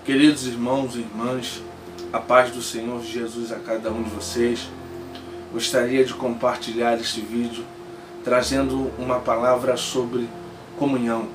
Queridos irmãos e irmãs, a paz do Senhor Jesus a cada um de vocês. Gostaria de compartilhar este vídeo trazendo uma palavra sobre comunhão.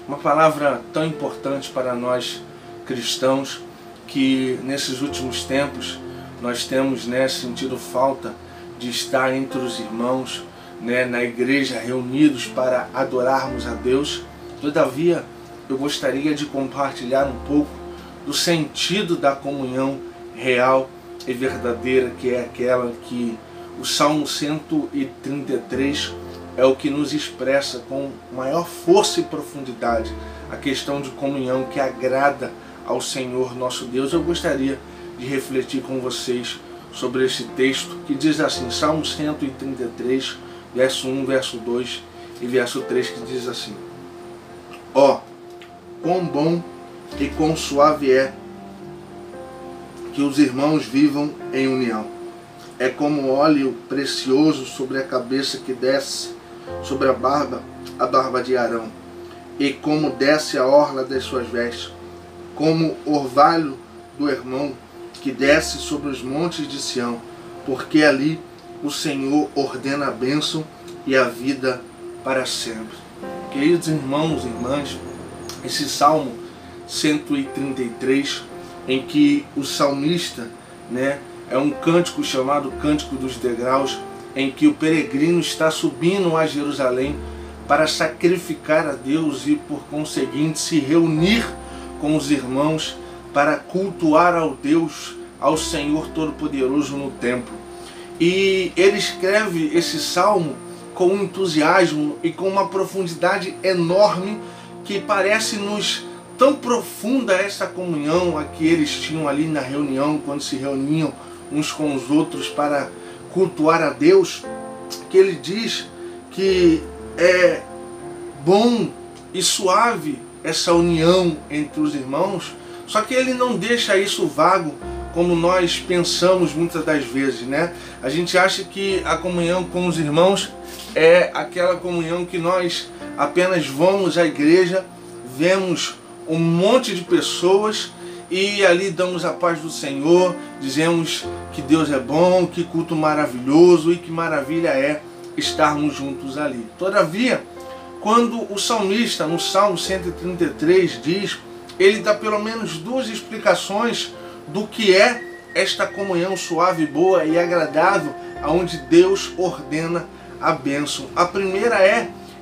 Uma palavra tão importante para nós cristãos que nesses últimos tempos nós temos sentido falta de estar entre os irmãos, na igreja, reunidos para adorarmos a Deus. Todavia, eu gostaria de compartilhar um pouco do sentido da comunhão real e verdadeira, que é aquela que o Salmo 133 é o que nos expressa com maior força e profundidade, a questão de comunhão que agrada ao Senhor nosso Deus. Eu gostaria de refletir com vocês sobre esse texto que diz assim, Salmo 133, verso 1, verso 2 e verso 3, que diz assim: Ó, quão bom e quão suave é que os irmãos vivam em união. É como óleo precioso sobre a cabeça que desce sobre a barba de Arão, e como desce a orla das suas vestes, como orvalho do irmão que desce sobre os montes de Sião, porque ali o Senhor ordena a bênção e a vida para sempre. Queridos irmãos e irmãs, esse Salmo 133, em que o salmista, é um cântico chamado Cântico dos Degraus, em que o peregrino está subindo a Jerusalém para sacrificar a Deus e, por conseguinte, se reunir com os irmãos para cultuar ao Deus, ao Senhor Todo-Poderoso no templo. E ele escreve esse salmo com um entusiasmo e com uma profundidade enorme que parece-nos tão profunda essa comunhão a que eles tinham ali na reunião, quando se reuniam uns com os outros para cultuar a Deus, que ele diz que é bom e suave essa união entre os irmãos, só que ele não deixa isso vago como nós pensamos muitas das vezes, A gente acha que a comunhão com os irmãos é aquela comunhão que nós apenas vamos à igreja, vemos um monte de pessoas e ali damos a paz do Senhor, dizemos que Deus é bom, que culto maravilhoso e que maravilha é estarmos juntos ali. Todavia, quando o salmista no Salmo 133 diz, ele dá pelo menos duas explicações do que é esta comunhão suave, boa e agradável, aonde Deus ordena a bênção. A primeira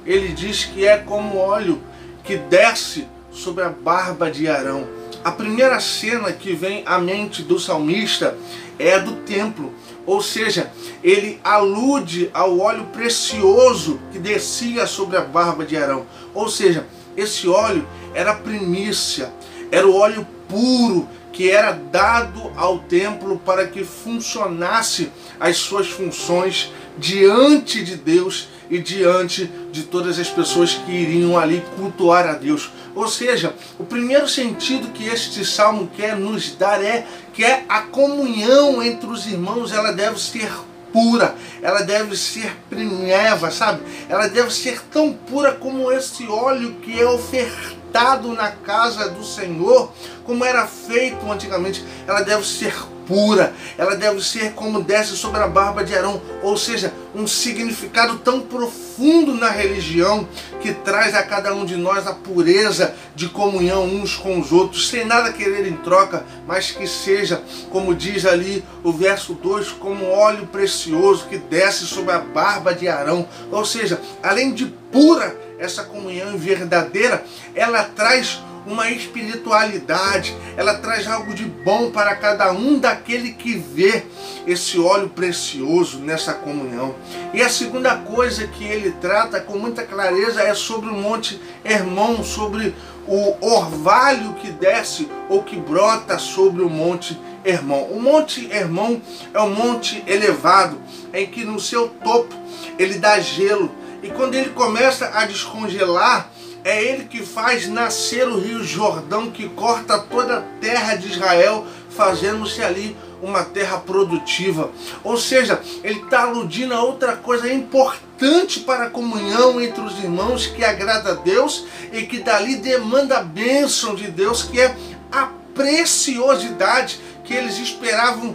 ele diz que é como óleo que desce sobre a barba de Arão. A primeira cena que vem à mente do salmista é a do templo, ou seja, ele alude ao óleo precioso que descia sobre a barba de Arão. Ou seja, esse óleo era primícia, era o óleo puro que era dado ao templo para que funcionasse as suas funções diante de Deus e diante de todas as pessoas que iriam ali cultuar a Deus. Ou seja, o primeiro sentido que este salmo quer nos dar é que a comunhão entre os irmãos, ela deve ser pura, ela deve ser primeva, sabe? Ela deve ser tão pura como esse óleo que é ofertado na casa do Senhor, como era feito antigamente. Ela deve ser pura, ela deve ser como desce sobre a barba de Arão, ou seja, um significado tão profundo na religião que traz a cada um de nós a pureza de comunhão uns com os outros, sem nada querer em troca, mas que seja, como diz ali o verso 2, como óleo precioso que desce sobre a barba de Arão. Ou seja, além de pura, essa comunhão verdadeira, ela traz uma espiritualidade, ela traz algo de bom para cada um daquele que vê esse óleo precioso nessa comunhão. E a segunda coisa que ele trata com muita clareza é sobre o Monte Hermon, sobre o orvalho que desce ou que brota sobre o Monte Hermon. O Monte Hermon é um monte elevado em que no seu topo ele dá gelo, e quando ele começa a descongelar, é ele que faz nascer o rio Jordão, que corta toda a terra de Israel, fazendo-se ali uma terra produtiva. Ou seja, ele está aludindo a outra coisa importante para a comunhão entre os irmãos, que agrada a Deus e que dali demanda a bênção de Deus, que é a preciosidade que eles esperavam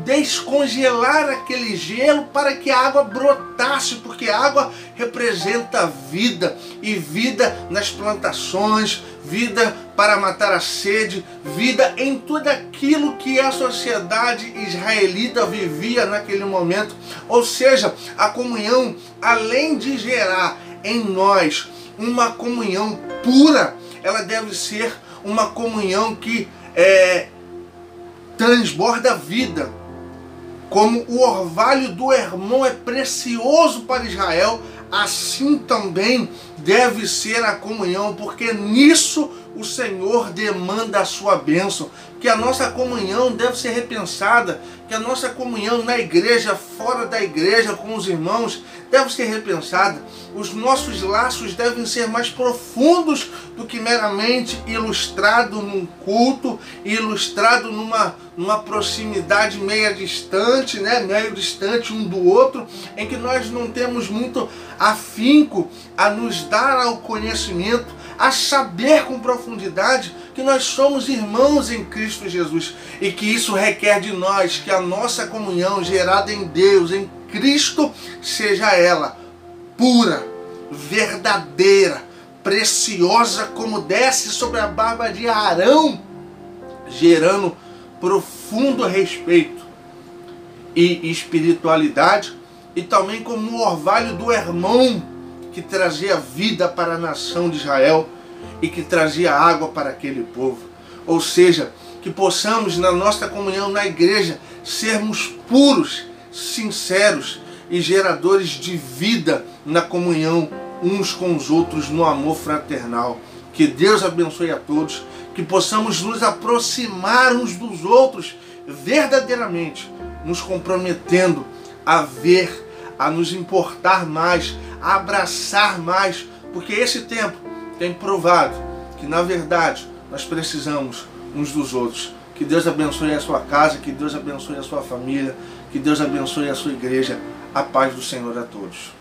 descongelar aquele gelo para que a água brotasse, porque a água representa vida, e vida nas plantações, vida para matar a sede, vida em tudo aquilo que a sociedade israelita vivia naquele momento. Ou seja, a comunhão, além de gerar em nós uma comunhão pura, ela deve ser uma comunhão que transborda vida. Como o orvalho do Hermon é precioso para Israel, assim também deve ser a comunhão, porque nisso o Senhor demanda a sua bênção. Que a nossa comunhão deve ser repensada, que a nossa comunhão na igreja, fora da igreja, com os irmãos, deve ser repensada. Os nossos laços devem ser mais profundos do que meramente ilustrado num culto, ilustrado numa proximidade meio distante, meio distante um do outro, em que nós não temos muito afinco a nos dar ao conhecimento, a saber com profundidade que nós somos irmãos em Cristo Jesus, e que isso requer de nós que a nossa comunhão gerada em Deus, em Cristo, seja ela pura, verdadeira, preciosa, como desce sobre a barba de Arão, gerando profundo respeito e espiritualidade, e também como o orvalho do Hermon, que trazia vida para a nação de Israel e que trazia água para aquele povo. Ou seja, que possamos na nossa comunhão na igreja sermos puros, sinceros e geradores de vida na comunhão uns com os outros, no amor fraternal. Que Deus abençoe a todos, que possamos nos aproximar uns dos outros verdadeiramente, nos comprometendo a ver, a nos importar mais, a abraçar mais, porque esse tempo tem provado que na verdade nós precisamos uns dos outros. Que Deus abençoe a sua casa, que Deus abençoe a sua família, que Deus abençoe a sua igreja. A paz do Senhor a todos.